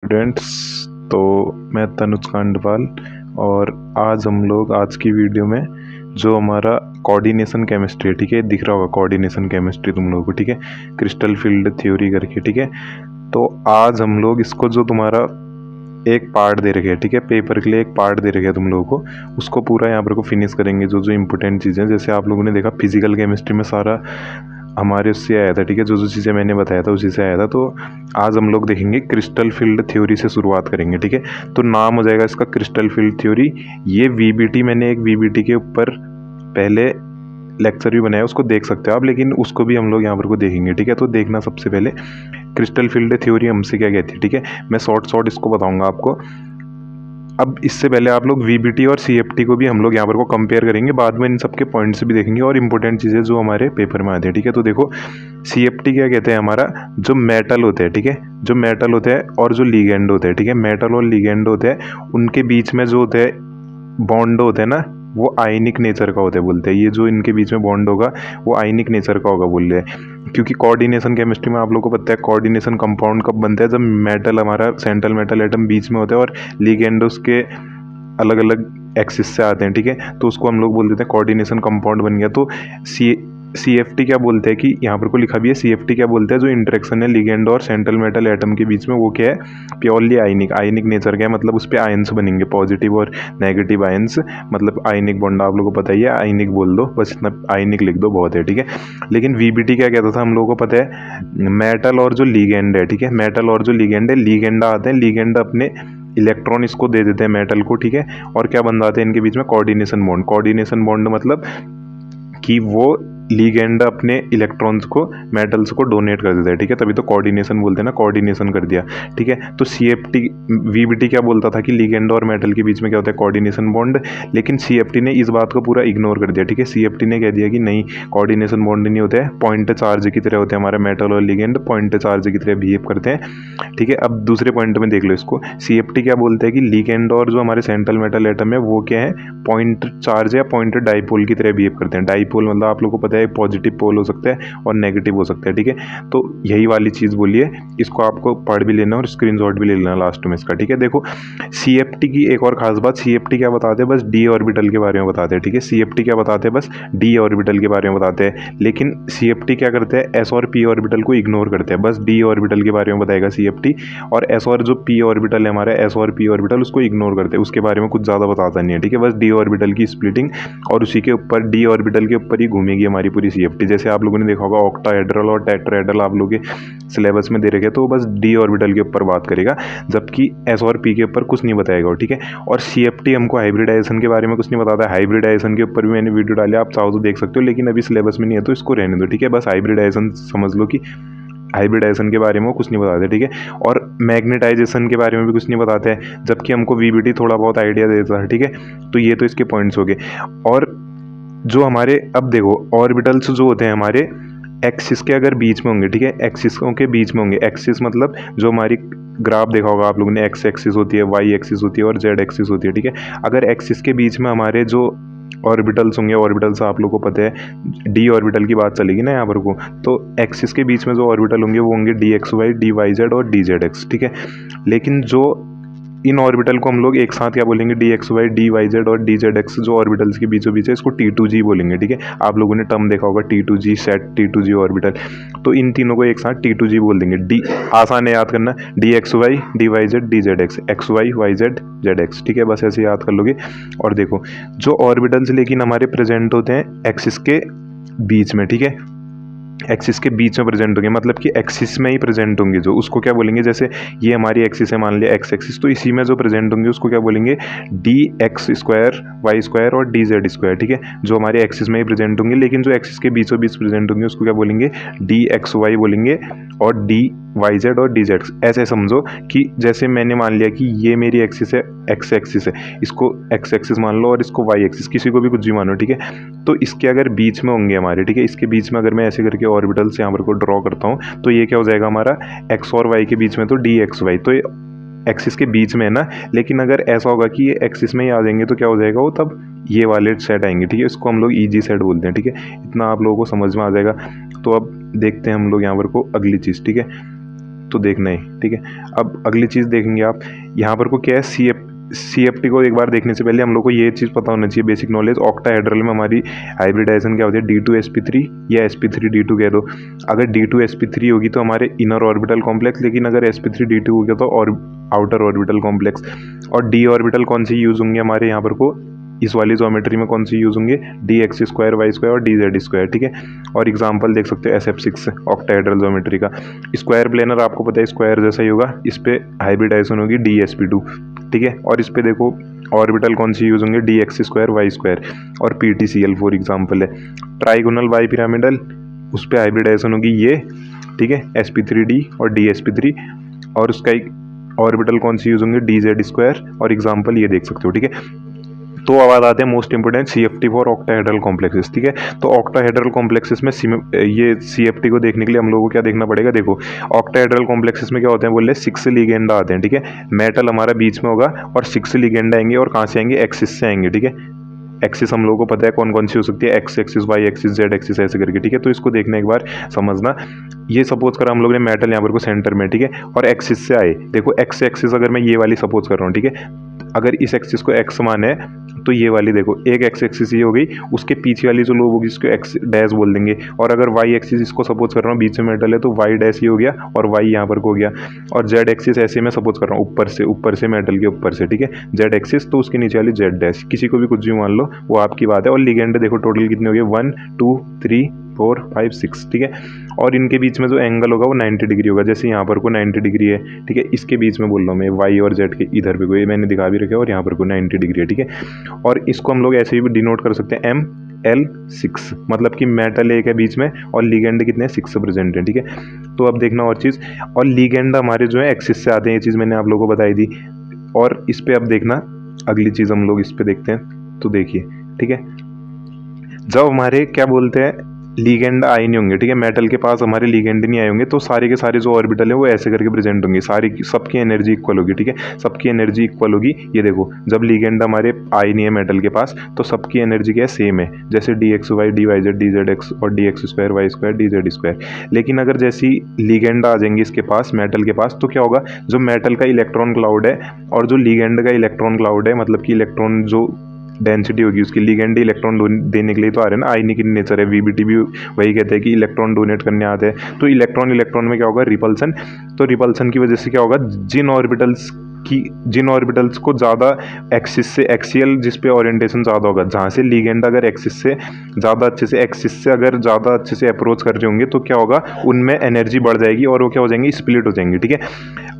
Students. तो मैं तनुज कांडवाल और आज की वीडियो में जो हमारा कोऑर्डिनेशन केमिस्ट्री है, ठीक है, दिख रहा होगा कोऑर्डिनेशन केमिस्ट्री तुम लोगों को, ठीक है, क्रिस्टल फील्ड थ्योरी करके, ठीक है। तो आज हम लोग इसको जो तुम्हारा एक पार्ट दे रखे है, ठीक है, पेपर के लिए एक पार्ट दे रखे है तुम लोगों को, उसको पूरा यहाँ पर को फिनिश करेंगे। जो जो इंपॉर्टेंट चीज़ें, जैसे आप लोगों ने देखा फिजिकल केमिस्ट्री में सारा हमारे उससे आया था, ठीक है, जो जो चीज़ें मैंने बताया था उसी से आया था। तो आज हम लोग देखेंगे क्रिस्टल फील्ड थ्योरी से शुरुआत करेंगे, ठीक है। तो नाम हो जाएगा इसका क्रिस्टल फील्ड थ्योरी। ये वीबीटी, मैंने एक वीबीटी के ऊपर पहले लेक्चर भी बनाया, उसको देख सकते हो आप, लेकिन उसको भी हम लोग यहाँ पर को देखेंगे, ठीक है। तो देखना सबसे पहले क्रिस्टल फील्ड थ्योरी हमसे क्या कहती है, ठीक है। मैं शॉर्ट इसको बताऊंगा आपको। अब इससे पहले आप लोग वीबीटी और सीएफटी को भी हम लोग यहाँ पर को कंपेयर करेंगे, बाद में इन सबके पॉइंट्स भी देखेंगे और इंपॉर्टेंट चीज़ें जो हमारे पेपर में आते हैं, ठीक है। तो देखो सीएफटी क्या कहते हैं, हमारा जो मेटल होते हैं, ठीक है, जो मेटल होते हैं और जो लिगेंड होते हैं, ठीक है, मेटल और लिगेंड होते हैं, उनके बीच में जो होते हैं बॉन्ड होते हैं ना, वो आयनिक नेचर का होता है बोलते हैं। ये जो इनके बीच में बॉन्ड होगा वो आयनिक नेचर का होगा बोल रहे हैं, क्योंकि कोऑर्डिनेशन केमिस्ट्री में आप लोगों को पता है कोऑर्डिनेशन कंपाउंड कब बनता है, जब मेटल, हमारा सेंट्रल मेटल एटम बीच में होता है और लिगेंड उसके अलग अलग एक्सिस से आते हैं, ठीक है। तो उसको हम लोग बोल देते हैं कोऑर्डिनेशन कंपाउंड बन गया। तो सीएफटी क्या बोलते हैं कि यहाँ पर को लिखा भी है, सीएफटी क्या बोलते हैं, जो इंटरेक्शन है लिगेंड और सेंट्रल मेटल एटम के बीच में, वो क्या है, प्योरली आयनिक नेचर का है। मतलब उस पर आयंस बनेंगे, पॉजिटिव और नेगेटिव आयंस, मतलब आयनिक बॉन्ड आप लोगों को पता ही है, आयनिक बोल दो बस, इतना आयनिक लिख दो बहुत है, ठीक है। लेकिन वीबीटी क्या कहता था हम लोगों को पता है, मेटल और जो लिगेंड है, ठीक है, मेटल और जो लिगेंड है, लिगेंड आते हैं, लिगेंड अपने इलेक्ट्रॉन इसको दे देते हैं मेटल को, ठीक है, और क्या बन जाते हैं इनके बीच में, कोऑर्डिनेशन बॉन्ड। कोऑर्डिनेशन बॉन्ड मतलब कि वो लिगेंड अपने इलेक्ट्रॉन्स को मेटल्स को डोनेट कर देता है, ठीक है, तभी तो कोऑर्डिनेशन बोलते हैं ना, कोऑर्डिनेशन कर दिया, ठीक है। तो सीएफटी, वीबीटी क्या बोलता था कि लिगेंड और मेटल के बीच में क्या होता है, कोऑर्डिनेशन बॉन्ड, लेकिन सीएफटी ने इस बात को पूरा इग्नोर कर दिया, ठीक है। सीएफटी ने कह दिया कि नहीं, कोऑर्डिनेशन बॉन्ड नहीं होता है, पॉइंट चार्ज की तरह होते हैं हमारे मेटल और लिगेंड, पॉइंट चार्ज की तरह बिहेव करते हैं, ठीक है। अब दूसरे पॉइंट में देख लो इसको, सीएफटी क्या बोलते हैं कि लिगेंड और जो हमारे सेंट्रल मेटल एटम है वो क्या है, पॉइंट चार्ज या पॉइंट डाइपोल की तरह बिहेव करते हैं। डाइपोल मतलब आप लोगों को पता है पॉजिटिव पोल हो सकता है और नेगेटिव हो सकता है, ठीक है। तो यही वाली चीज बोलिए, इसको आपको पढ़ भी लेना और स्क्रीनशॉट भी ले लेना लास्ट में इसका, ठीक है। देखो सीएफटी की एक और खास बात, सीएफटी क्या बताते हैं, बस डी ऑर्बिटल के बारे में बताते हैं, ठीक है। सीएफटी क्या बताते हैं, बस डी ऑर्बिटल के बारे में बताते हैं, लेकिन सीएफटी क्या करते हैं, एस और पी ऑर्बिटल को इग्नोर करते हैं, बस डी ऑर्बिटल के बारे में बताएगा सीएफटी, और एस और जो पी ऑर्बिटल है हमारा, एस और पी ऑर्बिटल, उसको इग्नोर करते हैं, उसके बारे में कुछ ज़्यादा बताता नहीं है, ठीक है। बस डी ऑर्बिटल की स्प्लिटिंग और उसी के ऊपर, डी ऑर्बिटल के ऊपर ही घूमेगी हमारी पूरी सीएफटी। जैसे आप लोगों ने देखा होगा ऑक्टाहेड्रल और टेट्राहेड्रल आप लोगों के सिलेबस में दे रखे, तो बस डी ऑर्बिटल के ऊपर बात करेगा, जबकि एस और पी के ऊपर कुछ नहीं बताएगा, ठीक है। और सीएफटी हमको हाइब्रिडाइजेशन के बारे में कुछ नहीं बताता है, हाइब्रिडाइजेशन के ऊपर भी मैंने वीडियो डाली, आप चाहो तो देख सकते हो, लेकिन अभी सिलेबस में नहीं है तो इसको रहने दो, ठीक है। बस हाइब्रिडाइजेशन समझ लो कि हाइब्रिडाइजेशन के बारे में वो कुछ नहीं बताते, ठीक है। और मैग्नेटाइजेशन के बारे में भी कुछ नहीं बताते हैं, जबकि हमको वीबीटी थोड़ा बहुत आइडिया देता है, ठीक है। तो ये तो इसके पॉइंट्स हो गए। और जो हमारे, अब देखो ऑर्बिटल्स जो होते हैं हमारे एक्सिस के अगर बीच में होंगे, ठीक है, एक्सिसों के बीच में होंगे, एक्सिस मतलब जो हमारी ग्राफ देखा होगा आप लोगों ने, एक्स एक्सिस होती है, वाई एक्सिस होती है और जेड एक्सिस होती है, ठीक है। अगर एक्सिस के बीच में हमारे जो ऑर्बिटल्स होंगे, ऑर्बिटल्स आप लोगों को पता है डी ऑर्बिटल की बात चलेगी ना यहाँ पर को, तो एक्सिस के बीच में जो ऑर्बिटल होंगे वो होंगे d x y, d y z और डी जेड एक्स, ठीक है। लेकिन जो इन ऑर्बिटल को हम लोग एक साथ क्या बोलेंगे, d x y, d y z और डी जेड एक्स, जो ऑर्बिटल्स के बीचों बीच है, इसको T2G बोलेंगे, ठीक है। आप लोगों ने टर्म देखा होगा T2G सेट, T2G ऑर्बिटल, तो इन तीनों को एक साथ T2G बोल देंगे। डी आसान है याद करना, d x y, d y z, d z x, x y y z z x, ठीक है, बस ऐसे याद कर लोगे। और देखो जो ऑर्बिटल्स लेकिन हमारे प्रेजेंट होते हैं एक्सिस के बीच में, ठीक है, एक्सिस के बीच में प्रेजेंट होंगे, मतलब कि एक्सिस में ही प्रेजेंट होंगे, जो उसको क्या बोलेंगे, जैसे ये हमारी एक्सिस है मान लिया एक्स एक्सिस, तो इसी में जो प्रेजेंट होंगे उसको क्या बोलेंगे, d x square y square और डी जेड स्क्वायर, ठीक है। जो हमारे एक्सिस में ही प्रेजेंट होंगे, लेकिन जो एक्सिस के बीचों बीच प्रेजेंट होंगे उसको क्या बोलेंगे, डी एक्स वाई बोलेंगे और डी वाई जेड और डी जेड। ऐसे समझो कि जैसे मैंने मान लिया कि ये मेरी एक्सिस है, एक्स एक्सिस है, इसको एक्स एक्सिस मान लो और इसको वाई एक्सिस, किसी को भी कुछ भी मानो, ठीक है। तो इसके अगर बीच में होंगे हमारे, ठीक है, इसके बीच में अगर मैं ऐसे करके ऑर्बिटल्स यहाँ पर को ड्रॉ करता हूँ, तो ये क्या हो जाएगा हमारा एक्स और वाई के बीच में, तो डी एक्स वाई, तो एक्सिस के बीच में है ना। लेकिन अगर ऐसा होगा कि ये एक्सिस में ही आ जाएंगे तो क्या हो जाएगा वो, तब ये वाले सेट आएंगे, ठीक है, इसको हम लोग ईजी सेट बोलते हैं, ठीक है। इतना आप लोगों को समझ में आ जाएगा। तो अब देखते हैं हम लोग यहाँ पर को अगली चीज़, ठीक है। तो देखना है, ठीक है। अब अगली चीज़ देखेंगे आप, यहाँ पर को क्या है, CFT को एक बार देखने से पहले हम लोग को ये चीज़ पता होना चाहिए, बेसिक नॉलेज। ऑक्टाहेड्रल में हमारी हाइब्रिडाइजेशन क्या होती है, D2sp3 या sp3d2 कह दो। अगर D2sp3 होगी तो हमारे इनर ऑर्बिटल कॉम्प्लेक्स, लेकिन अगर sp3d2 हो गया तो और आउटर ऑर्बिटल कॉम्प्लेक्स। और d ऑर्बिटल कौन से यूज़ होंगे हमारे यहाँ पर को, इस वाली ज्योमेट्री में कौन से यूज़ होंगे, dx स्क्वायर वाई स्क्वायर और dz स्क्वायर, ठीक है। और एग्जांपल देख सकते हो SF6 ऑक्टाहेड्रल ज्योमेट्री का। स्क्वायर प्लेनर आपको पता है स्क्वायर जैसा ही होगा, इस पे हाइब्रिडाइजेशन होगी DsP2, ठीक है। और इस पे देखो ऑर्बिटल कौन से यूज़ होंगे, dx स्क्वायर वाई स्क्वायर और PTCL फॉर एग्जाम्पल है। ट्राइगोनल बाई पिरामिडल, उस पर हाइब्रिडाइजेशन होगी ये, ठीक है, sp3d और dsp3। और उसका एक ऑर्बिटल कौन से यूज़ होंगे, dz स्क्वायर और एग्जाम्पल ये देख सकते हो, ठीक है। तो अब आते हैं most important CFT for octahedral complexes, ठीक है। तो ऑक्टाहेड्रल कॉम्प्लेक्सेस में ये CFT को देखने के लिए हम लोगों को क्या देखना पड़ेगा, देखो ऑक्टाहेड्रल कॉम्प्लेक्सेस में क्या होते हैं, बोले 6 लिगेंड आते हैं, ठीक है। मेटल हमारा बीच में होगा और 6 लिगेंड आएंगे, और कहाँ से आएंगे, एक्सिस से आएंगे, ठीक है। एक्सिस हम लोगों को पता है कौन कौन सी हो सकती है, x axis, y axis, z axis, ऐसे करके, ठीक है। तो इसको देखना एक बार समझना। ये सपोज करा हम लोग ने मेटल यहाँ पर को सेंटर में, ठीक है, और एक्सिस से आए, देखो एक्स एक्सिस अगर मैं ये वाली सपोज कर रहा हूँ, ठीक है, अगर इस एक्सिस को एक्स माने तो ये वाली देखो एक एक्स एक्सिस ये हो गई, उसके पीछे वाली जो लोब होगी इसको एक्स डैश बोल देंगे। और अगर वाई एक्सिस इसको सपोज कर रहा हूँ, बीच में मेटल है तो वाई डैश ये हो गया और वाई यहाँ पर को हो गया। और जेड एक्सिस ऐसे मैं सपोज कर रहा हूँ ऊपर से मेटल के ऊपर से, ठीक है, जेड एक्सिस तो उसके नीचे वाली जेड डैश, किसी को भी कुछ भी मान लो, वो आपकी बात है। और लिगेंड देखो टोटल कितने हो गए, 1 2 3 4 5 6, ठीक है। और इनके बीच में जो एंगल होगा वो 90 डिग्री होगा, जैसे यहाँ पर को 90 डिग्री है, ठीक है। इसके बीच में बोल रहा हूँ मैं, वाई और जेड के इधर पे कोई मैंने दिखा भी रखा है, और यहाँ पर को 90 डिग्री है, ठीक है। और इसको हम लोग ऐसे भी डिनोट कर सकते हैं ML6, मतलब कि मेटल एक है बीच में और लिगेंड कितने 6 प्रेजेंट है, ठीक है। तो अब देखना और चीज़, और लिगेंड हमारे जो है एक्सिस से आते हैं, ये चीज़ मैंने आप लोगों को बताई दी। और इस पर अब देखना अगली चीज़ हम लोग इस पर देखते हैं, तो देखिए, ठीक है, जब हमारे क्या बोलते हैं लिगेंड आए नहीं होंगे, ठीक है, मेटल के पास हमारे लिगेंड नहीं आए होंगे, तो सारे के सारे जो ऑर्बिटल है वो ऐसे करके प्रेजेंट होंगे, सारी सबकी एनर्जी इक्वल होगी, ठीक है, सबकी एनर्जी इक्वल होगी। ये देखो जब लिगेंड हमारे आए नहीं है मेटल के पास, तो सबकी एनर्जी क्या है, सेम है, जैसे dxy dyz dzx और dx square y square dz square. लेकिन अगर जैसी लिगेंड आ जाएंगे इसके पास, मेटल के पास, तो क्या होगा, जो मेटल का इलेक्ट्रॉन क्लाउड है और जो लिगेंड का इलेक्ट्रॉन क्लाउड है, मतलब कि इलेक्ट्रॉन जो डेंसिटी होगी उसकी, लिगेंड इलेक्ट्रॉन देने के लिए तो आ रहे हैं ना, आयनिक इन नेचर है, VBT भी वही कहते हैं कि इलेक्ट्रॉन डोनेट करने आते हैं। तो इलेक्ट्रॉन में क्या होगा, रिपल्सन। तो रिपल्सन की वजह से क्या होगा, जिन ऑर्बिटल्स को ज़्यादा एक्सिस से एक्सियल, जिस पे ओरिएंटेशन ज़्यादा होगा, जहाँ से लिगेंड अगर एक्सिस से ज़्यादा अच्छे से एक्सिस से अगर ज़्यादा अच्छे से अप्रोच कर रहे होंगे, तो क्या होगा, उनमें एनर्जी बढ़ जाएगी और वो क्या हो जाएंगे, स्प्लिट हो जाएंगे, ठीक है।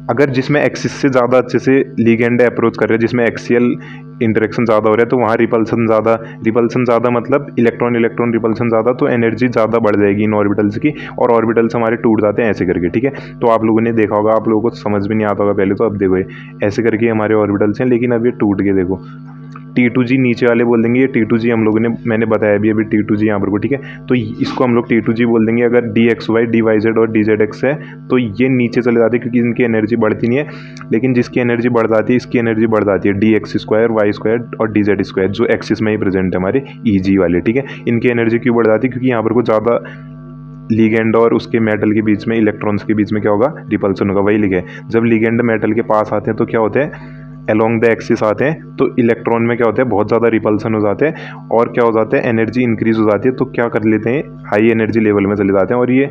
अगर जिसमें एक्सिस से ज़्यादा अच्छे से लिगेंड अप्रोच कर रहे हैं, जिसमें एक्सियल इंटरेक्शन ज़्यादा हो रहा है, तो वहाँ रिपल्सन ज़्यादा मतलब इलेक्ट्रॉन रिपल्सन ज़्यादा, तो एनर्जी ज़्यादा बढ़ जाएगी इन ऑर्बिटल्स की, और ऑर्बिटल्स हमारे टूट जाते हैं ऐसे करके, ठीक है। तो आप लोगों ने देखा होगा, आप लोगों को समझ में नहीं आता होगा पहले, तो अब देखो ये ऐसे करके हमारे ऑर्बिटल्स हैं, लेकिन अब ये टूट गए, देखो T2G नीचे वाले बोल देंगे, ये T2G हम लोगों ने, मैंने बताया अभी T2G यहाँ पर को, ठीक है। तो इसको हम लोग T2G बोल देंगे। अगर DXY DYZ और DZX है तो ये नीचे चले जाते हैं, क्योंकि इनकी एनर्जी बढ़ती नहीं है, लेकिन जिसकी एनर्जी बढ़ जाती है, इसकी एनर्जी बढ़ जाती है, DX स्क्वायर वाई स्क्वायर और DZ स्क्वायर, जो एक्सिस में ही प्रेजेंट है हमारे EG वाले, ठीक है। इनकी एनर्जी क्यों बढ़ जाती है, क्योंकि यहाँ पर को ज़्यादा लिगेंड और उसके मेटल के बीच में, इलेक्ट्रॉन्स के बीच में क्या होगा, रिपल्सन होगा, वही लिखे। जब लिगेंड मेटल के पास आते हैं तो क्या होते हैं, अलोंग द एक्सिस आते हैं, तो इलेक्ट्रॉन में क्या होता है, बहुत ज़्यादा रिपल्सन हो जाते हैं, और क्या हो जाता है, एनर्जी इंक्रीज हो जाती है, तो क्या कर लेते हैं, हाई एनर्जी लेवल में चले जाते हैं, और ये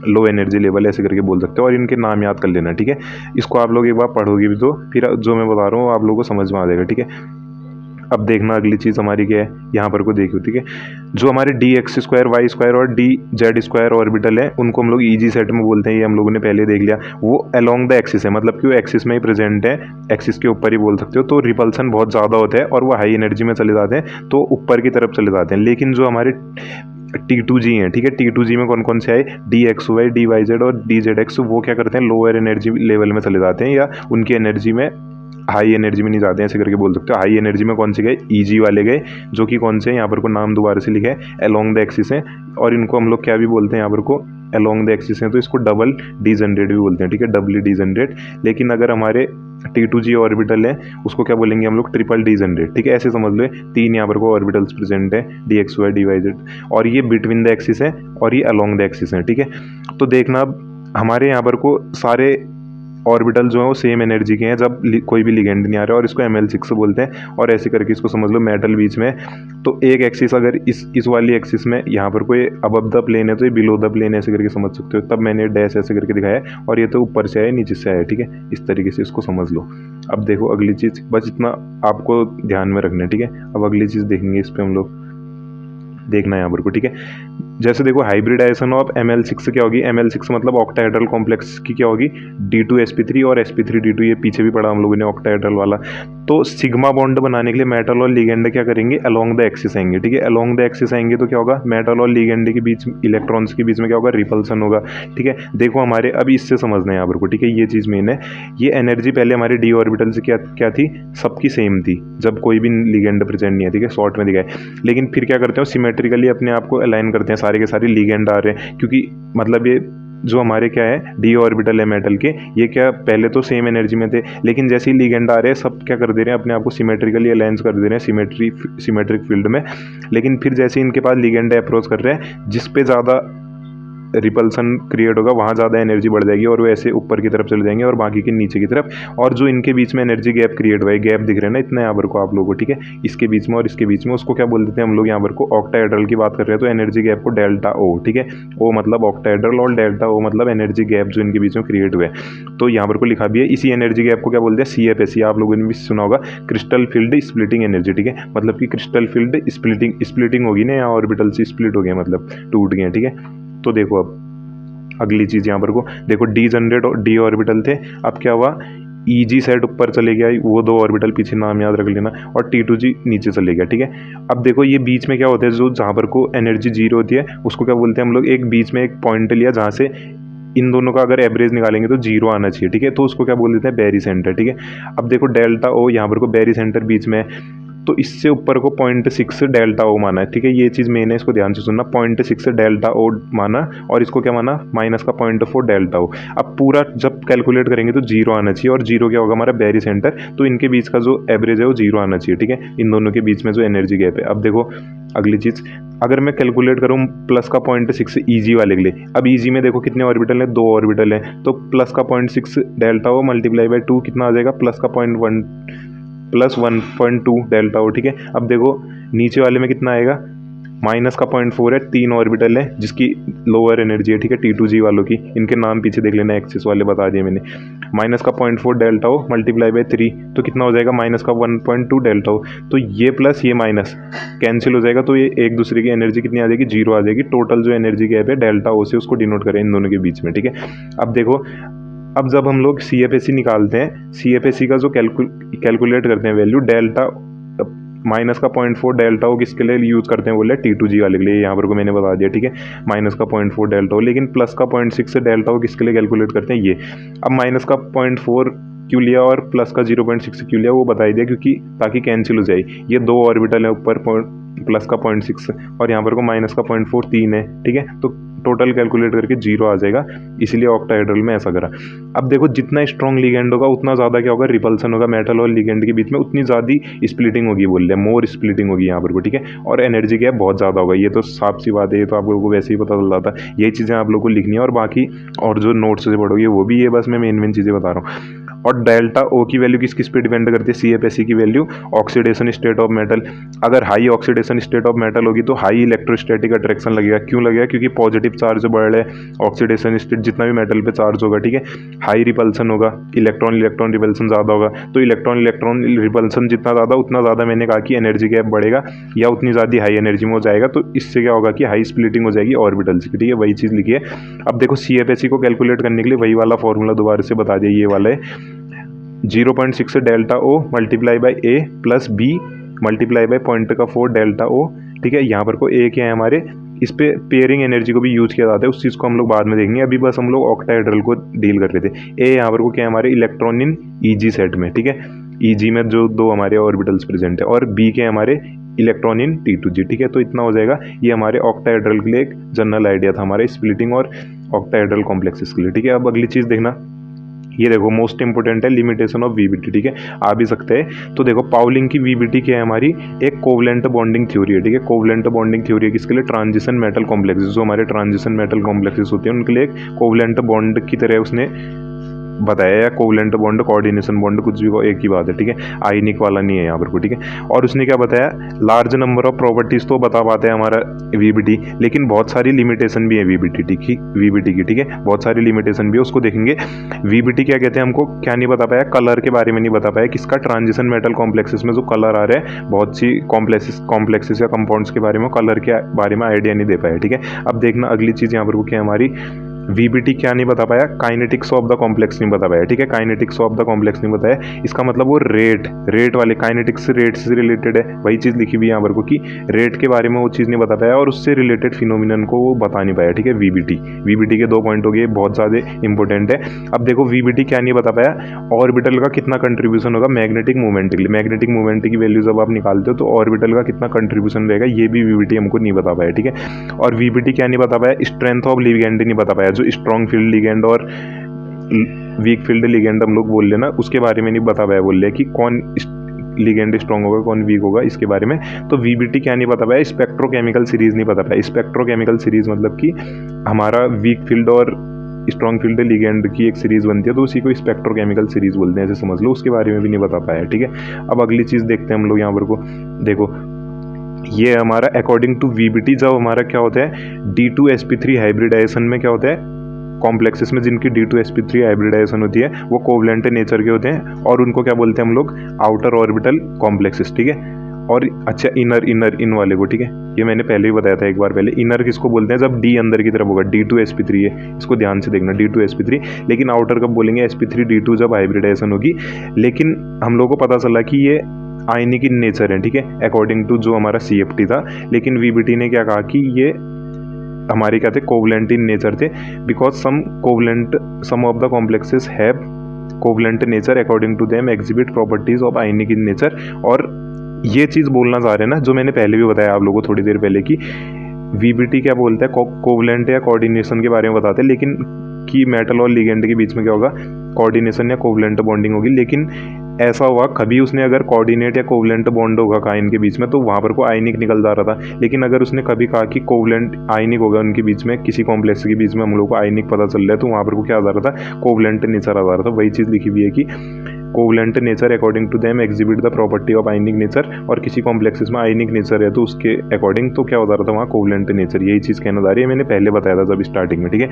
लो एनर्जी लेवल ऐसे करके बोल सकते हो। और इनके नाम याद कर लेना, ठीक है। इसको आप लोग एक बार पढ़ोगे भी तो फिर जो मैं बता रहा हूँ आप लोगों को समझ में आ जाएगा, ठीक है। अब देखना अगली चीज़ हमारी क्या है, यहाँ पर को देखियो, ठीक है। जो हमारे DX स्क्वायर वाई स्क्वायर और DZ स्क्वायर ऑर्बिटल है, उनको हम लोग EG सेट में बोलते हैं, ये हम लोगों ने पहले देख लिया। वो अलोंग द एक्सिस है, मतलब कि वो एक्सिस में ही प्रेजेंट है, एक्सिस के ऊपर ही बोल सकते हो। तो रिपल्सन बहुत ज़्यादा होता है और वो हाई एनर्जी में चले जाते हैं, तो ऊपर की तरफ चले जाते हैं। लेकिन जो हमारे T2G हैं, ठीक है, T2G में कौन कौन से आए, DXY DYZ और DZX, वो क्या करते हैं, लोअर एनर्जी लेवल में चले जाते हैं, या उनकी एनर्जी में हाई एनर्जी में नहीं जाते हैं, ऐसे करके बोल सकते हो। हाई एनर्जी में कौन से गए, EG वाले गए, जो कि कौन से हैं, यहाँ पर को नाम दोबारा से लिखा है, अलोंग द एक्सिस है, और इनको हम लोग क्या भी बोलते हैं, यहाँ पर को अलोंग द एक्सिस है, तो इसको डबल डीजनरेट भी बोलते हैं, ठीक है, डबली डीजनरेट। लेकिन अगर हमारे T2G ऑर्बिटल है, उसको क्या बोलेंगे हम लोग, ट्रिपल डीजनरेट, ठीक है। ऐसे समझ लो 3 यहाँ पर को ऑर्बिटल्स प्रेजेंट है, DXY DYZ, और ये बिटवीन द एक्सिस है और ये अलोंग द एक्सिस है, ठीक है। तो देखना अब हमारे यहाँ पर को सारे ऑर्बिटल जो है वो सेम एनर्जी के हैं जब कोई भी लिगेंड नहीं आ रहा है, और इसको ML6 बोलते हैं। और ऐसे करके इसको समझ लो मेटल बीच में। तो एक एक्सिस अगर इस वाली एक्सिस में यहाँ पर कोई अबव द प्लेन है तो ये बिलो द प्लेन ऐसे करके समझ सकते हो। तब मैंने डैश ऐसे करके दिखाया है, और ये तो ऊपर से आया नीचे से आया, ठीक है। इस तरीके से इसको समझ लो। अब देखो अगली चीज़, बस इतना आपको ध्यान में रखना है, ठीक है। अब अगली चीज़ देखेंगे, इस पर हम लोग देखना है यहाँ पर को, ठीक है। जैसे देखो हाइब्रिडाइजेशन ऑफ ML6 क्या होगी, ML6 मतलब ऑक्टाहेड्रल कॉम्प्लेक्स की क्या होगी, D2sp3 और sp3d2, ये पीछे भी पढ़ा हम लोगों ने ऑक्टाहेड्रल वाला। तो सिग्मा बॉन्ड बनाने के लिए मेटल और लिगेंड क्या करेंगे, अलोंग द एक्सिस आएंगे, ठीक है। अलोंग द एक्सिस आएंगे तो क्या होगा, मेटल और लिगेंड के बीच, इलेक्ट्रॉन्स के बीच में क्या होगा, रिपल्सन होगा, ठीक है। देखो हमारे अब इससे समझना है यहाँ पर को, ठीक है। ये चीज़ मेन है। ये एनर्जी पहले हमारे d ऑर्बिटल से क्या थी, सबकी सेम थी जब कोई भी लिगेंड प्रेजेंट नहीं है, ठीक है, शॉर्ट में दिखाए। लेकिन फिर क्या करते हैं, सिमेट्रिकली अपने आप को अलाइन करते हैं, सारे के सारे लिगेंड आ रहे हैं, क्योंकि मतलब ये जो हमारे क्या है d ऑर्बिटल है मेटल के, ये क्या पहले तो सेम एनर्जी में थे, लेकिन जैसे ही लिगेंड आ रहे हैं सब क्या कर दे रहे हैं, अपने आप को सिमेट्रिकली अलाइन कर दे रहे हैं सिमेट्रिक फील्ड में। लेकिन फिर जैसे इनके पास लिगेंड अप्रोच कर रहे हैं, जिस पे ज़्यादा रिपल्सन क्रिएट होगा वहाँ ज़्यादा एनर्जी बढ़ जाएगी, और वो ऐसे ऊपर की तरफ चले जाएंगे और बाकी के नीचे की तरफ। और जो इनके बीच में एनर्जी गैप क्रिएट हुआ है, गैप दिख रहा है ना इतना यहाँ पर को आप लोगों को, ठीक है, इसके बीच में और इसके बीच में, उसको क्या बोल देते हैं हम लोग यहाँ पर को, ऑक्टाहेड्रल की बात कर रहे हैं तो एनर्जी गैप को डेल्टा O, ठीक है। O मतलब ऑक्टाहेड्रल और डेल्टा O मतलब एनर्जी गैप जो इनके बीच में क्रिएट हुए हैं। तो यहाँ पर को लिखा भी है, इसी एनर्जी गैप को क्या बोलते हैं, CFSE, आप लोगों ने भी सुना होगा, क्रिस्टल फील्ड स्प्लिटिंग एनर्जी, ठीक है। मतलब कि क्रिस्टल फील्ड स्प्लिटिंग होगी ना, यहाँ ऑर्बिटल से स्प्लिट हो गया, मतलब टूट गए, ठीक है। तो देखो अब अगली चीज़ यहाँ पर को देखो, डी जनरेट और d ऑर्बिटल थे, अब क्या हुआ, EG सेट ऊपर चले गया, वो दो ऑर्बिटल पीछे नाम याद रख लेना, और T2G नीचे चले गया, ठीक है। अब देखो ये बीच में क्या होता है, जो जहाँ पर को एनर्जी जीरो होती है उसको क्या बोलते हैं हम लोग, एक बीच में एक पॉइंट लिया जहाँ से इन दोनों का अगर एवरेज निकालेंगे तो जीरो आना चाहिए, ठीक है। तो उसको क्या बोल देते हैं, बैरी सेंटर, ठीक है। अब देखो डेल्टा O यहाँ पर को बैरी सेंटर बीच में है, तो इससे ऊपर को 0.6 डेल्टा O माना है, ठीक है। ये चीज़ मेन है, इसको ध्यान से सुनना, 0.6 डेल्टा O माना, और इसको क्या माना, माइनस का 0.4 डेल्टा O। अब पूरा जब कैलकुलेट करेंगे तो जीरो आना चाहिए, और जीरो क्या होगा, हमारा बैरी सेंटर, तो इनके बीच का जो एवरेज है वो जीरो आना चाहिए, ठीक है, इन दोनों के बीच में जो एनर्जी गैप है। अब देखो अगली चीज़, अगर मैं कैलकुलेट करूँ प्लस का 0.6 EG वाले के लिए, अब EG में देखो कितने ऑर्बिटल हैं, दो ऑर्बिटल हैं, तो प्लस का 0.6 डेल्टा O मल्टीप्लाई बाई 2 कितना आ जाएगा, प्लस का 1.2 डेल्टा O, ठीक है। अब देखो नीचे वाले में कितना आएगा, माइनस का 0.4 है, तीन ऑर्बिटल है जिसकी लोअर एनर्जी है, ठीक है, T2G वालों की, इनके नाम पीछे देख लेना, एक्सिस वाले बता दिए मैंने। माइनस का 0.4 डेल्टा O मल्टीप्लाई बाई 3, तो कितना हो जाएगा, माइनस का 1.2 डेल्टा O। तो ये प्लस ये माइनस कैंसिल हो जाएगा, तो ये एक दूसरे की एनर्जी कितनी आ जाएगी, जीरो आ जाएगी। टोटल जो एनर्जी गैप है डेल्टा O से, उसको डिनोट करें इन दोनों के बीच में, ठीक है। अब देखो, अब जब हम लोग CFSE निकालते हैं, CFSE का जो कैलकुलेट करते हैं वैल्यू, डेल्टा माइनस का 0.4 डेल्टा O किसके लिए यूज़ करते हैं, बोले T2G वाले के लिए, यहाँ पर को मैंने बता दिया, ठीक है, माइनस का 0.4 डेल्टा O। लेकिन प्लस का 0.6 डेल्टा O किसके लिए कैलकुलेट करते हैं, ये। अब माइनस का 0.4 क्यों लिया और प्लस का 0.6 क्यों लिया, वो बता दिया, क्योंकि ताकि कैंसिल हो जाए, ये दो ऑर्बिटल है ऊपर, प्लस का 0.6 और यहाँ पर को माइनस का 0.4 3 है, ठीक है। तो टोटल कैलकुलेट करके जीरो आ जाएगा, इसलिए ऑक्टाहेड्रल में ऐसा करा। अब देखो जितना स्ट्रॉन्ग लिगेंड होगा उतना ज़्यादा क्या होगा, रिपल्सन होगा मेटल और लिगेंड के बीच में, उतनी ज़्यादा स्प्लिटिंग होगी, बोल रहे हैं मोर स्प्लिटिंग होगी यहाँ पर को, ठीक है। और एनर्जी गैप बहुत ज़्यादा होगा, ये तो साफ सी बात है, ये तो आप लोगों को वैसे ही पता चल रहा था। यही चीज़ें आप लोगों को लिखनी है, और बाकी और जो नोट्स से पढ़ोगे वो भी, ये बस मैं मेन चीज़ें बता रहा हूँ। और डेल्टा O की वैल्यू किस पे डिपेंड करती है, CFSE की value oxidation state of metal. अगर high oxidation state of metal होगी तो हाई इलेक्ट्रोस्टैटिक अट्रैक्शन लगेगा, क्यों लगेगा, क्योंकि पॉजिटिव चार्ज बढ़ रहा है, ऑक्सीडेशन स्टेट जितना भी मेटल पे चार्ज होगा, ठीक है, हाई रिपल्सन होगा, इलेक्ट्रॉन रिपल्सन ज़्यादा होगा, तो इलेक्ट्रॉन रिपल्सन जितना ज़्यादा, उतना ज़्यादा मैंने कहा कि एनर्जी गैप बढ़ेगा, या उतनी ज़्यादा हाई एनर्जी में हो जाएगा, तो इससे क्या होगा कि हाई स्प्लिटिंग हो जाएगी ऑर्बिटल्स की, ठीक है, वही चीज़ लिखी है। अब देखो CFSE को कैलकुलेट करने के लिए वही वाला फॉर्मूला दोबारा से बता दिया, ये वाला है 0.6 delta O multiply by A plus B multiply by 0.4 delta O, ठीक है। यहाँ पर को A क्या है हमारे, इस पे पेयरिंग एनर्जी को भी यूज किया जाता है, उस चीज़ को हम लोग बाद में देखेंगे, अभी बस हम लोग ऑक्टाहेड्रल को डील कर रहे थे। A यहाँ पर को क्या है हमारे, इलेक्ट्रॉन इन EG सेट में, ठीक है, EG में जो दो हमारे ऑर्बिटल्स प्रेजेंट है, और B के हमारे इलेक्ट्रॉन इन T2G, ठीक है। तो इतना हो जाएगा, ये हमारे ऑक्टाहेड्रल के लिए एक जनरल आइडिया था हमारे स्प्लिटिंग और ऑक्टाहेड्रल कॉम्प्लेक्सेस के लिए, ठीक है। अब अगली चीज़ देखना, ये देखो मोस्ट इंपोर्टेंट है लिमिटेशन ऑफ वीबीटी, ठीक है, आ भी सकते हैं। तो देखो पाउलिंग की वीबीटी क्या है हमारी, एक कोवलेंट बॉन्डिंग थ्योरी है, ठीक है। कोवलेंट बॉन्डिंग थ्योरी है किसके लिए, ट्रांजिशन मेटल कॉम्प्लेक्सेस, जो हमारे ट्रांजिशन मेटल कॉम्प्लेक्सेस होते हैं उनके लिए एक कोवलेंट बॉन्ड की तरह उसने बताया, या कोवलेंट बॉन्ड, कोऑर्डिनेशन बॉन्ड, कुछ भी एक ही बात है, ठीक है, आयनिक वाला नहीं है यहाँ पर को, ठीक है। और उसने क्या बताया, लार्ज नंबर ऑफ प्रॉपर्टीज तो बता पाते हैं हमारा वीबीटी, लेकिन बहुत सारी लिमिटेशन भी है वीबीटी, ठीक है, वीबीटी की, ठीक है, बहुत सारी लिमिटेशन भी है, उसको देखेंगे। वीबीटी क्या कहते हैं, हमको क्या नहीं बता पाया, कलर के बारे में नहीं बता पाया, किसका, ट्रांजिशन मेटल कॉम्प्लेक्सेस में जो कलर आ रहे हैं, बहुत सी कॉम्प्लेक्सेस या कंपाउंड्स के बारे में, कलर के बारे में आइडिया नहीं दे पाया, ठीक है। अब देखना अगली चीज यहाँ पर वो क्या है हमारी, वीबीटी क्या नहीं बता पाया, काइनेटिक्स ऑफ द कॉम्प्लेक्स नहीं बता पाया, ठीक है, काइनेटिक्स ऑफ द कॉम्प्लेक्स नहीं बताया। इसका मतलब वो रेट वाले काइनेटिक्स, रेट से रिलेटेड है, वही चीज़ लिखी हुई है यहाँ पर को कि रेट के बारे में वो चीज़ नहीं बता पाया, और उससे रिलेटेड फिनोमिनन को वो बता नहीं पाया, ठीक है। वीबीटी के 2 पॉइंट हो गए, बहुत ज़्यादा इंपॉर्टेंट है। अब देखो वीबीटी क्या नहीं बता पाया, ऑर्बिटल का कितना कंट्रीब्यूशन होगा मैग्नेटिक मूवमेंट के लिए, मैग्नेटिक मूवमेंट की वैल्यू जब आप निकालते हो तो ऑर्बिटल का कितना कंट्रीब्यूशन रहेगा, ये भी वीबीटी हमको नहीं बता पाया, ठीक है। और वीबीटी क्या नहीं बता पाया, स्ट्रेंथ ऑफ लिगेंड नहीं बता पाया, जो स्ट्रॉन्ग फील्ड लिगेंड और वीक फील्ड लिगेंड हम लोग बोल लेना, उसके बारे में नहीं बता पाया, बोल रहे कि कौन लिगेंड स्ट्रॉन्ग होगा कौन वीक होगा, इसके बारे में। तो वीबीटी क्या नहीं बता पाया, स्पेक्ट्रोकेमिकल सीरीज नहीं बता पाया। स्पेक्ट्रोकेमिकल सीरीज मतलब कि हमारा वीक फील्ड और स्ट्रॉन्ग फील्ड लिगेंड की एक सीरीज बनती है, तो उसी को स्पेक्ट्रोकेमिकल सीरीज बोलते हैं, ऐसे समझ लो, उसके बारे में भी नहीं बता पाया, ठीक है। अब अगली चीज देखते हैं हम लोग यहाँ पर को, देखो ये हमारा अकॉर्डिंग टू वीबीटी जब हमारा क्या होता है, D2sp3 हाइब्रिडाइजेशन में क्या होता है, कॉम्प्लेक्सेस में जिनकी D2sp3 हाइब्रिडाइजेशन होती है वो कोवलेंट नेचर के होते हैं, और उनको क्या बोलते हैं हम लोग, आउटर ऑर्बिटल कॉम्प्लेक्सेस, ठीक है। और अच्छा इनर इन वाले को, ठीक है, ये मैंने पहले ही बताया था एक बार पहले, इनर किसको बोलते हैं, जब D अंदर की तरफ होगा, D2sp3 है, इसको ध्यान से देखना, D2sp3। लेकिन आउटर कब बोलेंगे, sp3D2 जब हाइब्रिडाइजेशन होगी। लेकिन हम लोग को पता चला कि ये आयनिक इन नेचर है, ठीक है, अकॉर्डिंग टू जो हमारा CFT था। लेकिन वीबीटी ने क्या कहा कि ये हमारे क्या थे, कोवलेंट इन नेचर थे, because some of the complexes have covalent nature according to them exhibit properties of ionic in nature. और ये चीज़ बोलना चाह रहे हैं ना, जो मैंने पहले भी बताया आप लोगों को थोड़ी देर पहले कि वीबीटी क्या बोलता है, कोवलेंट या कोऑर्डिनेशन के बारे में बताते हैं, लेकिन कि मेटल और लिगेंड के बीच में क्या होगा, कोऑर्डिनेशन या कोवलेंट बॉन्डिंग होगी। लेकिन ऐसा हुआ कभी उसने अगर कोऑर्डिनेट या कोवलेंट बॉन्ड होगा काइन के बीच में, तो वहाँ पर को आयनिक निकल जा रहा था। लेकिन अगर उसने कभी कहा कि कोवलेंट आयनिक होगा उनके बीच में, किसी कॉम्प्लेक्स के बीच में हम लोग को आयनिक पता चल रहा है, तो वहाँ पर को क्या आ जा रहा था, कोवलेंट नेचर आ जा रहा था। वही चीज़ लिखी हुई है कि covalent nature according to them exhibit the property of ionic nature, और किसी कॉम्प्लेक्सेस में आयनिक नेचर है तो उसके अकॉर्डिंग तो क्या हो जा रहा था वहाँ, कोवलेंट नेचर। यही चीज़ कहना जा रही है, मैंने पहले बताया था जब स्टार्टिंग में, ठीक है।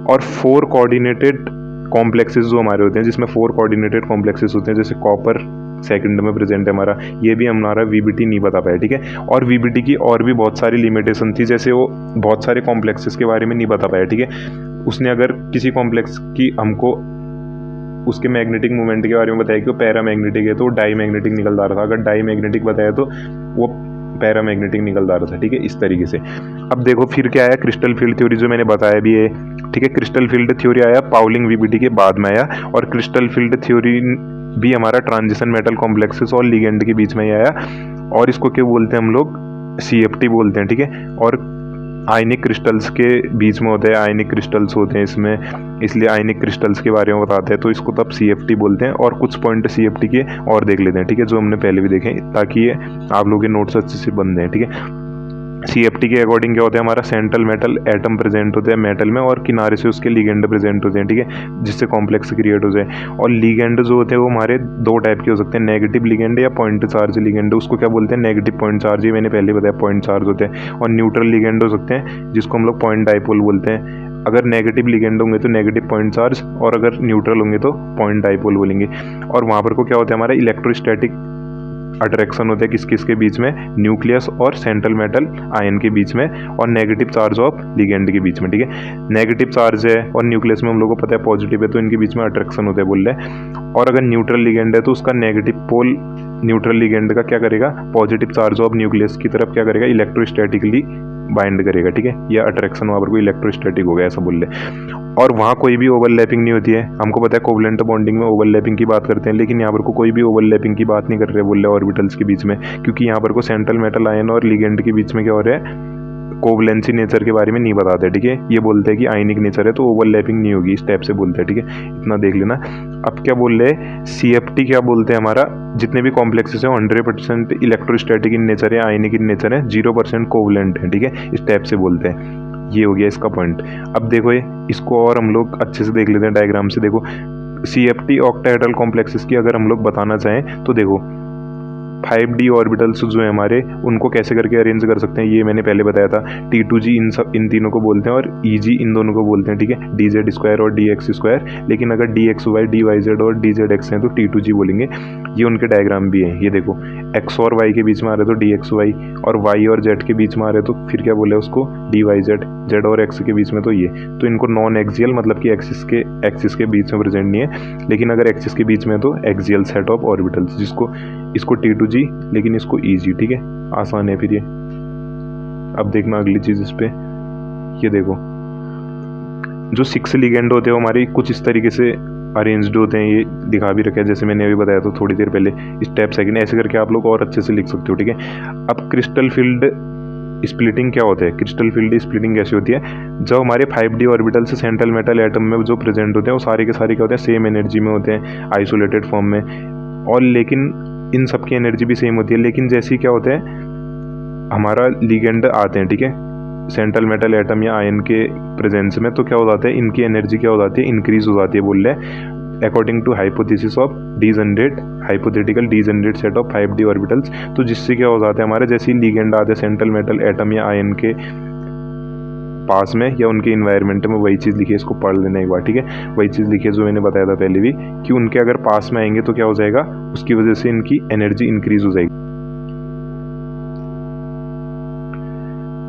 और 4 कोऑर्डिनेटेड कॉम्प्लेक्सेस जो हमारे होते हैं, जिसमें 4 कोऑर्डिनेटेड कॉम्प्लेक्सेस होते हैं, जैसे कॉपर सेकंड में प्रेजेंट है हमारा, ये भी हमारा वीबीटी नहीं बता पाया, ठीक है। और वीबीटी की और भी बहुत सारी लिमिटेशन थी, जैसे वो बहुत सारे कॉम्प्लेक्सेस के बारे में नहीं बता पाया, ठीक है। उसने अगर किसी कॉम्प्लेक्स की हमको उसके मैग्नेटिक मूवमेंट के बारे में बताया कि वो पैरामैग्नेटिक है तो डाई मैग्नेटिक निकल जा रहा था, अगर डाई मैग्नेटिक बताया तो वो पैरामैग्नेटिक निकल जा रहा था, ठीक है, इस तरीके से। अब देखो फिर क्या आया, क्रिस्टल फील्ड थ्योरी, जो मैंने बताया भी है, ठीक है। क्रिस्टल फील्ड थ्योरी आया पाउलिंग वीबीटी के बाद में आया, और क्रिस्टल फील्ड थ्योरी भी हमारा ट्रांजिशन मेटल कॉम्प्लेक्सेस और लिगेंड के बीच में ही आया, और इसको क्या बोलते हैं हम लोग, CFT बोलते हैं, ठीक है। और आयनिक क्रिस्टल्स के बीच में होते हैं, आयनिक क्रिस्टल्स होते हैं इसमें, इसलिए आयनिक क्रिस्टल्स के बारे में बताते हैं, तो इसको तब CFT बोलते हैं। और कुछ पॉइंट CFT के और देख लेते हैं, ठीक है, जो हमने पहले भी देखे, ताकि ये आप लोगों के नोट्स अच्छे से बन जाए, ठीक है। CFT के अकॉर्डिंग क्या होता है, हमारा सेंट्रल मेटल एटम प्रेजेंट होते हैं मेटल में, और किनारे से उसके लिगेंड प्रेजेंट होते हैं, ठीक है, जिससे कॉम्प्लेक्स क्रिएट हो जाए। और लिगेंड जो होते हैं वो हमारे 2 टाइप के हो सकते हैं, नेगेटिव लिगेंड या पॉइंट चार्ज लिगेंड। उसको क्या बोलते हैं, नेगेटिव पॉइंट चार्ज, ये मैंने पहले बताया, पॉइंट चार्ज होते हैं। और न्यूट्रल लिगेंड हो सकते हैं, जिसको हम लोग पॉइंट डाइपोल बोलते हैं। अगर नेगेटिव लिगेंड होंगे तो नेगेटिव पॉइंट चार्ज, और अगर न्यूट्रल होंगे तो पॉइंट डाइपोल बोलेंगे। और वहाँ पर को क्या होता है, हमारा इलेक्ट्रोस्टैटिक अट्रैक्शन होता है किस किस के बीच में, न्यूक्लियस और सेंट्रल मेटल आयन के बीच में, और नेगेटिव चार्ज ऑफ लिगेंड के बीच में, ठीक है। नेगेटिव चार्ज है और न्यूक्लियस में हम लोगों को पता है पॉजिटिव है, तो इनके बीच में अट्रैक्शन होता है बोल रहे। और अगर न्यूट्रल लिगेंड है तो उसका नेगेटिव पोल न्यूट्रल लिगेंड का क्या करेगा, पॉजिटिव चार्ज ऑफ न्यूक्लियस की तरफ क्या करेगा, इलेक्ट्रोस्टैटिकली बाइंड करेगा, ठीक है। यह अट्रैक्शन वहाँ पर कोई इलेक्ट्रोस्टैटिक हो गया ऐसा बोल रहे। और वहाँ कोई भी ओवरलैपिंग नहीं होती है, हमको पता है कोवलेंट बॉन्डिंग में ओवरलैपिंग की बात करते हैं, लेकिन यहाँ पर कोई भी ओवरलैपिंग की बात नहीं कर रहे बोल रहे ऑर्बिटल्स के बीच में, क्योंकि यहाँ पर को सेंट्रल मेटल आयन और लिगेंड के बीच में क्या हो रहा है, कोवलेंसी नेचर के बारे में नहीं बताते, ठीक है। ये बोलते हैं कि आयनिक नेचर है तो ओवरलैपिंग नहीं होगी, इस टाइप से बोलते हैं, ठीक है। इतना देख लेना। अब क्या बोल रहे हैं, CFT क्या बोलते हैं, हमारा जितने भी कॉम्प्लेक्सेस है 100% इलेक्ट्रोस्टैटिक इन नेचर है, आयनिक इन नेचर है, 0% कोवलेंट है, ठीक है। इस टाइप से बोलते हैं। ये हो गया इसका पॉइंट। अब देखो ये इसको और हम लोग अच्छे से देख लेते हैं डायग्राम से। देखो CFT ऑक्टाहेड्रल कॉम्प्लेक्सेस की अगर हम लोग बताना चाहें तो देखो 5D ऑर्बिटल्स जो है हमारे, उनको कैसे करके अरेंज कर सकते हैं, ये मैंने पहले बताया था। T2G इन तीनों को बोलते हैं और EG इन दोनों को बोलते हैं, ठीक है। DZ² और DX²। लेकिन अगर DXY, DYZ और DZX हैं तो T2G बोलेंगे। ये उनके डायग्राम भी हैं। ये देखो X और Y के बीच में आ रहे तो DXY, और Y और Z के बीच में आ रहे तो फिर क्या बोले उसको DYZ, Z और X के बीच में तो ये। तो इनको नॉन एक्सियल मतलब कि एक्सिस के बीच में प्रेजेंट नहीं है, लेकिन अगर एक्सिस के बीच में तो एक्सियल सेट ऑफ ऑर्बिटल्स, जिसको इसको T2G लेकिन इसको EG, ठीक है। आसान है फिर ये। अब देखना अगली चीज इस पे, ये देखो जो 6 लिगेंड होते हैं हमारी कुछ इस तरीके से अरेंज्ड होते हैं। ये दिखा भी रखा है जैसे मैंने अभी बताया था थोड़ी देर पहले, स्टेप सेकंड। ऐसे करके आप लोग और अच्छे से लिख सकते हो, ठीक है। अब क्रिस्टल फील्ड स्प्लिटिंग क्या होता है, क्रिस्टल फील्ड स्प्लिटिंग कैसे होती है, जब हमारे 5D ऑर्बिटल से सेंट्रल मेटल एटम में जो प्रेजेंट होते हैं वो सारे के सारे क्या होते हैं, सेम एनर्जी में होते हैं, आइसोलेटेड फॉर्म में। और लेकिन इन सब की एनर्जी भी सेम होती है, लेकिन जैसे क्या होता है हमारा लिगेंड आते हैं, ठीक है, सेंट्रल मेटल एटम या आयन के प्रेजेंस में, तो क्या हो जाता है, इनकी एनर्जी क्या हो जाती है, इंक्रीज हो जाती है। बोल रहे हैं according to hypothesis of degenerate hypothetical degenerate set of 5D orbitals. तो जिससे क्या हो जाता है हमारे, जैसे ही लिगेंड आते हैं सेंट्रल मेटल एटम या आयन के पास में या उनके इन्वायरमेंट में, वही चीज़ लिखी है, इसको पढ़ लेना एक बार, ठीक है। वही चीज़ लिखी है जो मैंने बताया था पहले भी, कि उनके अगर पास में आएंगे तो क्या हो जाएगा, उसकी वजह से इनकी एनर्जी इंक्रीज हो जाएगी।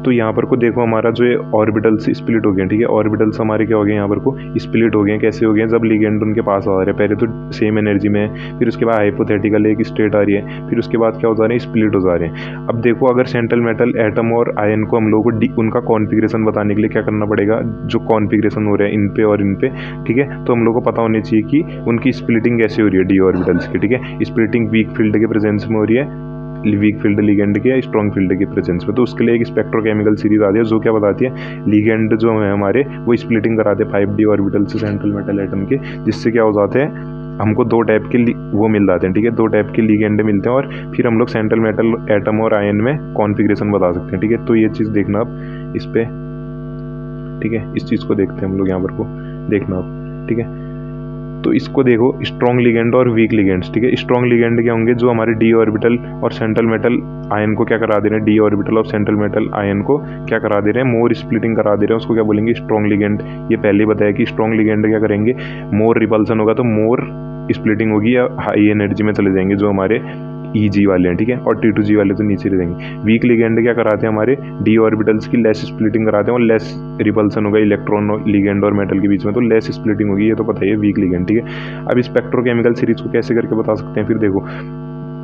तो यहाँ पर को देखो हमारा जो है ऑर्बिटल्स स्प्लिट हो गए, ठीक है। ऑर्बिटल्स हमारे क्या हो गए, यहाँ पर को स्प्लिट हो गए। कैसे हो गए, जब लिगेंड उनके पास आ रहे हैं, पहले तो सेम एनर्जी में है, फिर उसके बाद हाइपोथेटिकल एक स्टेट आ रही है, फिर उसके बाद क्या हो जा रहे हैं, स्प्लिट हो जा रहे हैं। अब देखो अगर सेंट्रल मेटल एटम और आयन को हम लोगों को उनका कॉन्फिगरेशन बताने के लिए क्या करना पड़ेगा, जो कॉन्फिगरेशन हो रहा है इन पे और इन पे, ठीक है। तो हम लोग को पता होनी चाहिए कि उनकी स्प्लिटिंग कैसे हो रही है, D ऑर्बिटल्स की, ठीक है। स्प्लिटिंग वीक फील्ड के प्रेजेंस में हो रही है, वीक फील्ड लिगेंड के या स्ट्रॉन्ग फील्ड के प्रेजेंस में। तो उसके लिए एक स्पेक्ट्रोकेमिकल सीरीज आती है जो क्या बताती है, लिगेंड जो है हमारे वो स्प्लिटिंग कराते हैं 5D ऑर्बिटल से सेंट्रल मेटल एटम के, जिससे क्या हो जाते हैं हमको 2 टाइप के वो मिल जाते हैं, ठीक है। 2 टाइप के लिगेंड मिलते हैं और फिर हम लोग सेंट्रल मेटल एटम और आयन में कॉन्फिगरेशन बता सकते हैं, ठीक है। तो ये चीज़ देखना आप इस पे, ठीक है। इस चीज़ को देखते हैं हम लोग यहाँ पर को देखना आप, ठीक है। तो इसको देखो स्ट्रॉन्ग लिगेंड और वीक लिगेंड्स, ठीक है। स्ट्रॉन्ग लिगेंड क्या होंगे, जो हमारे D ऑर्बिटल और सेंट्रल मेटल आयन को क्या करा दे रहे हैं, D ऑर्बिटल और सेंट्रल मेटल आयन को क्या करा दे रहे हैं, मोर स्प्लिटिंग करा दे रहे हैं, उसको क्या बोलेंगे, स्ट्रॉन्ग लिगेंड। ये पहले बताया कि स्ट्रॉन्ग लिगेंड क्या करेंगे, मोर रिपल्सन होगा तो मोर स्प्लिटिंग होगी या हाई एनर्जी में चले जाएंगे जो हमारे EG वाले हैं, ठीक है। और T2G वाले तो नीचे रह जाएंगे। वीक लिगेंड क्या कराते हैं, हमारे D ऑर्बिटल्स की लेस स्प्लिटिंग कराते हैं और लेस रिपल्सन होगा इलेक्ट्रॉन लिगेंड और मेटल के बीच में, तो लेस स्प्लिटिंग होगी, ये तो पता ही है, वीक लिगेंड, ठीक है। अब स्पेक्ट्रोकेमिकल सीरीज को कैसे करके बता सकते हैं, फिर देखो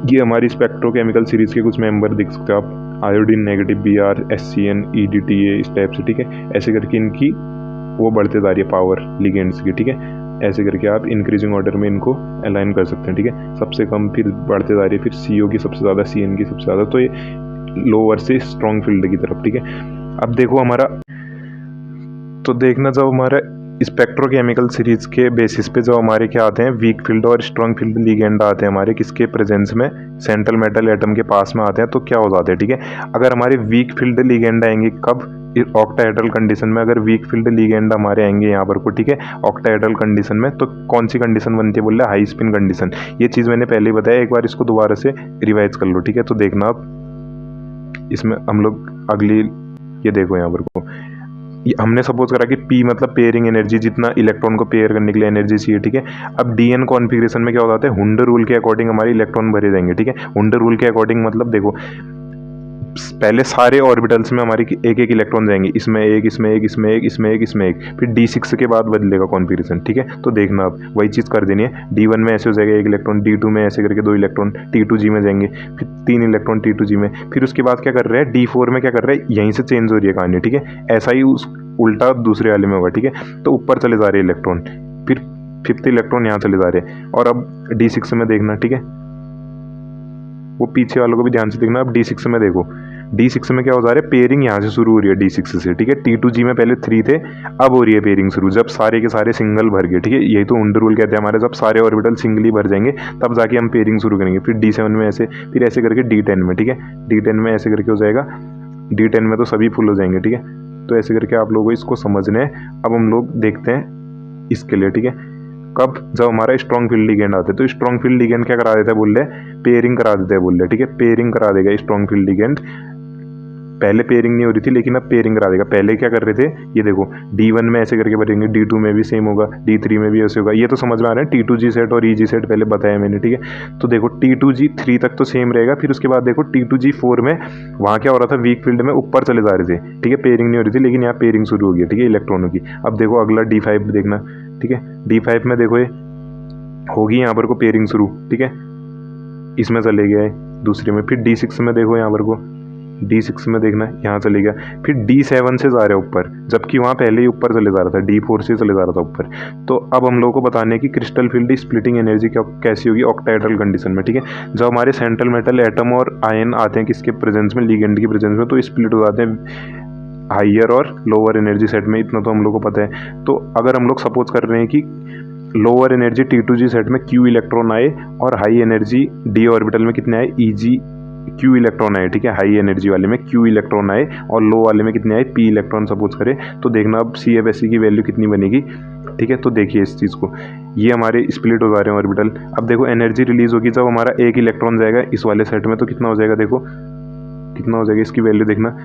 ये हमारी स्पेक्ट्रोकेमिकल सीरीज के कुछ मेंबर देख सकते हो आप, iodine negative Br, SCN, EDTA, इस टाइप से, ठीक है। ऐसे करके इनकी वो बढ़ते जा रही है पावर लिगेंड्स की, ठीक है। ऐसे करके आप इंक्रीजिंग ऑर्डर में इनको अलाइन कर सकते हैं, ठीक है। सबसे कम फिर बढ़ते जा रही है, फिर CO की सबसे ज़्यादा, CN की सबसे ज़्यादा, तो ये लोअर से स्ट्रॉन्ग फील्ड की तरफ, ठीक है। अब देखो हमारा, तो देखना जब हमारा स्पेक्ट्रोकेमिकल सीरीज के बेसिस पे जब हमारे क्या आते हैं, वीक फील्ड और स्ट्रॉन्ग फील्ड लिगेंड आते हैं हमारे किसके प्रेजेंस में, सेंट्रल मेटल एटम के पास में आते हैं, तो क्या हो जाते हैं, ठीक है। अगर हमारे वीक फील्ड लिगेंड आएंगे कब, ऑक्टाहेड्रल कंडीशन में, अगर वीक फील्ड लिगेंड हमारे आएंगे यहाँ पर को, ठीक है, ऑक्टाहेड्रल कंडीशन में, तो कौन सी कंडीशन बनती है, बोल रहे हाई स्पिन कंडीशन। ये चीज़ मैंने पहले ही बताया, एक बार इसको दोबारा से रिवाइज कर लो, ठीक है। तो देखना आप इसमें हम लोग अगली, ये देखो यहाँ पर को हमने सपोज करा कि P मतलब पेयरिंग एनर्जी, जितना इलेक्ट्रॉन को पेयर करने के लिए एनर्जी चाहिए, ठीक है। अब DN कॉन्फ़िगरेशन में क्या हो जाता है, हुंडर रूल के अकॉर्डिंग हमारे इलेक्ट्रॉन भरे जाएंगे, ठीक है। हुंडर रूल के अकॉर्डिंग मतलब देखो पहले सारे ऑर्बिटल्स में हमारी एक एक इलेक्ट्रॉन जाएंगे, इसमें एक, इसमें एक, इसमें एक, इसमें एक, इसमें एक, फिर D6 के बाद बदलेगा कॉन्फ़िगरेशन, ठीक है। तो देखना आप वही चीज़ कर देनी है, D1 में ऐसे हो जाएगा 1 इलेक्ट्रॉन, D2 में ऐसे करके 2 इलेक्ट्रॉन, T2G में जाएंगे, फिर 3 इलेक्ट्रॉन T2G में, फिर उसके बाद क्या कर रहे हैं, D4 में क्या कर रहे हैं, यहीं से चेंज हो रही है कहानी, ठीक है। ऐसा ही उस उल्टा दूसरे वाले में होगा, ठीक है। तो ऊपर चले जा रहे हैं इलेक्ट्रॉन, फिर 5th इलेक्ट्रॉन यहाँ चले जा रहे हैं, और अब D6 में देखना, ठीक है। वो पीछे वालों को भी ध्यान से देखना। अब D6 में देखो, D6 में क्या हो जा रहा है, पेयरिंग यहाँ से शुरू हो रही है D6 से, ठीक है। T2G में पहले 3 थे, अब हो रही है पेयरिंग शुरू, जब सारे के सारे सिंगल भर गए, ठीक है। यही तो हुंडा रूल कहते हैं हमारे, जब सारे ऑर्बिटल सिंगली भर जाएंगे तब जाके हम पेयरिंग शुरू करेंगे। फिर D7 में ऐसे, फिर ऐसे करके D10 में, ठीक है। D10 में ऐसे करके हो जाएगा, D10 में तो सभी फुल हो जाएंगे, ठीक है। तो ऐसे करके आप लोगों को इसको समझना है। अब हम लोग देखते हैं इसके लिए, ठीक है। कब, जब हमारा स्ट्रॉन्ग फील्ड लिगेंड आते हैं, तो स्ट्रॉन्ग फील्ड लिगेंड क्या करा देता है बोल रहे, पेयरिंग करा देता है बोल रहे, ठीक है। पेयरिंग करा देगा स्ट्रॉन्ग फील्ड लिगेंड। पहले पेयरिंग नहीं हो रही थी, लेकिन अब पेयरिंग करा देगा। पहले क्या कर रहे थे, ये देखो D1 में ऐसे करके भरेंगे, D2 में भी सेम होगा, D3 में भी ऐसे होगा। ये तो समझ में आ रहा है, T2G सेट और EG सेट पहले बताया मैंने, ठीक है। तो देखो T2G 3 तक तो सेम रहेगा, फिर उसके बाद देखो T2G 4 में वहाँ क्या हो रहा था, वीक फील्ड में ऊपर चले जा रहे थे, ठीक है। पेयरिंग नहीं हो रही थी, लेकिन यहाँ पेयरिंग शुरू हो गई, ठीक है, इलेक्ट्रॉनों की। अब देखो अगला D5 देखना, ठीक है। D5 में देखो ये होगी यहाँ पर को पेयरिंग शुरू, ठीक है। इसमें चले गया है दूसरे में। फिर D6 में देखो यहाँ पर को, D6 में देखना यहाँ चले गया। फिर D7 से जा रहा है ऊपर, जबकि वहाँ पहले ही ऊपर चले जा रहा था, D4 से चले जा रहा था ऊपर। तो अब हम लोगों को बताने की क्रिस्टल फील्ड स्प्लिटिंग एनर्जी कैसी होगी ऑक्टाहेड्रल कंडीशन में, ठीक है। जब हमारे सेंट्रल मेटल एटम और आयन आते हैं किसके प्रेजेंस में, लिगेंड की प्रेजेंस में, तो स्प्लिट हो जाते हैं हाइयर और लोअर एनर्जी सेट में। इतना तो हम लोग को पता है। तो अगर हम लोग सपोज कर रहे हैं कि लोअर एनर्जी T2G सेट में Q इलेक्ट्रॉन आए और हाई एनर्जी D ऑर्बिटल में कितने आए, EG Q इलेक्ट्रॉन आए, ठीक है। हाई एनर्जी वाले में Q इलेक्ट्रॉन आए और लो वाले में कितने आए, P इलेक्ट्रॉन सपोज करें, तो देखना अब CFSE की वैल्यू कितनी बनेगी, ठीक है। तो देखिए इस चीज़ को, ये हमारे स्प्लिट हो जा रहे हैं ऑर्बिटल। अब देखो एनर्जी रिलीज होगी जब हमारा एक इलेक्ट्रॉन जाएगा इस वाले सेट में, तो कितना हो जाएगा, देखो कितना हो जाएगा, इसकी वैल्यू देखना,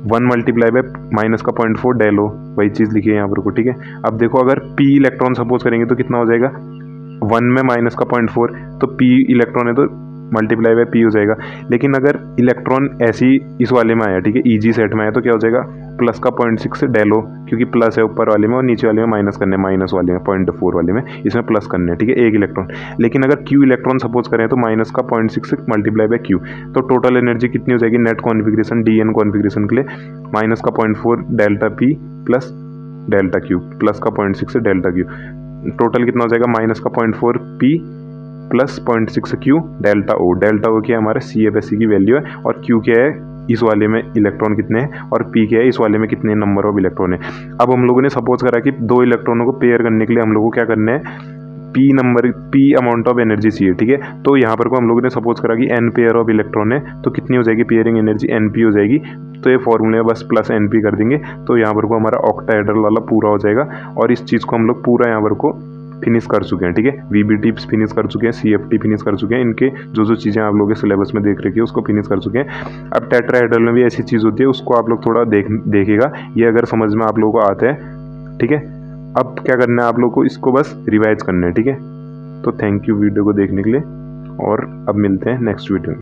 1 मल्टीप्लाई बाय -0.4 डेलो, वही चीज़ लिखी है यहाँ पर को, ठीक है। अब देखो अगर P इलेक्ट्रॉन सपोज करेंगे तो कितना हो जाएगा, 1 में -0.4, तो P इलेक्ट्रॉन है तो मल्टीप्लाई बाय P हो जाएगा। लेकिन अगर इलेक्ट्रॉन ऐसी इस वाले में आया, ठीक है, EG सेट में आया, तो क्या हो जाएगा, +0.6 डेलो, क्योंकि प्लस है ऊपर वाले में और नीचे वाले में माइनस करने, माइनस वाले में 0.4 वाले में इसमें प्लस करने हैं, ठीक है, एक इलेक्ट्रॉन। लेकिन अगर Q इलेक्ट्रॉन सपोज करें तो -0.6 मल्टीप्लाई बाय Q, तो टोटल एनर्जी कितनी हो जाएगी नेट कॉन्फिगरेशन DN कॉन्फिगरेशन के लिए, -0.4 delta P plus delta Q, +0.6 delta Q, total कितना हो जाएगा, -0.4 P plus 0.6 Q delta O। Delta O क्या है, हमारे CFSE की वैल्यू है, और Q क्या है, इस वाले में इलेक्ट्रॉन कितने हैं, और P क्या है, इस वाले में कितने नंबर ऑफ इलेक्ट्रॉन है। अब हम लोगों ने सपोज करा कि 2 इलेक्ट्रॉनों को पेयर करने के लिए हम लोगों को क्या करना है, P अमाउंट ऑफ एनर्जी चाहिए, ठीक है। तो यहाँ पर को हम लोगों ने सपोज करा कि N पेयर ऑफ इलेक्ट्रॉन है, तो कितनी हो जाएगी पेयरिंग एनर्जी, NP हो जाएगी। तो ये फॉर्मूले में बस प्लस NP कर देंगे, तो यहाँ पर को हमारा ऑक्टाहेड्रल वाला पूरा हो जाएगा। और इस चीज़ को हम लोग पूरा यहाँ पर को फिनिश कर चुके हैं, ठीक है। VBT फिनिश कर चुके हैं, CFT फिनिश कर चुके हैं, इनके जो चीज़ें आप लोगों के सिलेबस में देख रखी है उसको फिनिश कर चुके हैं। अब टेट्राहेड्रल में भी ऐसी चीज़ होती है, उसको आप लोग थोड़ा देखिएगा, ये अगर समझ में आप लोगों को आता है, ठीक है। अब क्या करना है आप लोग को, इसको बस रिवाइज करना है, ठीक है। तो थैंक यू वीडियो को देखने के लिए, और अब मिलते हैं नेक्स्ट वीडियो में।